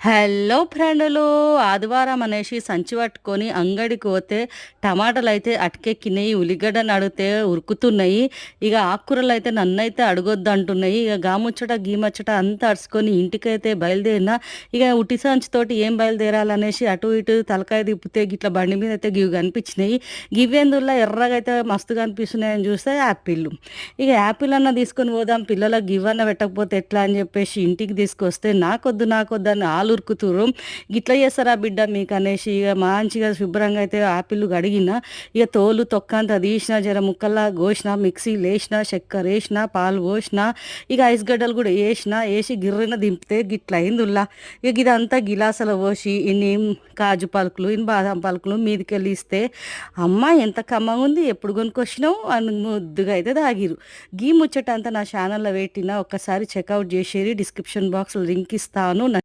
Hello ఫ్రెండులు. ఆదివారం అనేసి సంచి పట్టుకొని అంగడికి పోతే టమాటాలైతే అటకెక్కినయి. ఉల్లిగడ్డని అడిగితే ఉరుకుతున్నాయి. ఇగ ఆకుకూరలైతే నన్నైతే అడగొద్దంటున్నయి. ఇగ గాముచ్చట, గీమచ్చట అంతా అరుసుకొని ఇంటికైతే బయలుదేరిన. ఇగ ఉట్టి సంచితోటి ఏం బయలుదేరాలనేసి అటు ఇటు తలకాయ తిప్పితే గిట్ల బండి మీదయితే గివి కనిపించినయి. గివ్వెందుల్లా ఎర్రగైతే మస్తుగా కనిపిస్తున్నాయని చూస్తే యాపిల్లు. ఇగ యాపిల్ అన్నా తీసుకొని పోదాం, పిల్లలకు గివ్వన్నా పెట్టకపోతే ఎట్లా అని చెప్పేసి ఇంటికి తీసుకొస్తే నాకొద్దు నాకొద్దని ఉరుకుతుర్రు. గిట్ల చేస్తారా బిడ్డ మీకనేసి ఇగ మంచిగా శుభ్రంగా అయితే ఆపిల్లు కడిగిన. ఇగ తోలు తొక్కంతా తీసిన, జర ముక్కల్లా కోసిన, మిక్సీలేసిన, చక్కెరేసిన, పాలు పోసిన, ఇగ ఐస్ గడ్డలు కూడా ఏసి గిర్రెన దింపితే గిట్లయిందుల్లా. ఇగ ఇదంతా గిలాసలో పోసి ఇన్ని కాజు పలుకులు, ఇన్ని బాదం పలుకులు మీదికెళ్ళి ఇస్తే, అమ్మ ఎంత కమ్మగుంది, ఎప్పుడు కొనుక్కొచ్చినావు అని ముద్దుగా అయితే తాగిర్రు. గీ ముచ్చట అంతా నా ఛానల్లో పెట్టిన, ఒక్కసారి చెక్అవుట్ చేసేరి. డిస్క్రిప్షన్ బాక్స్లో లింక్ ఇస్తాను.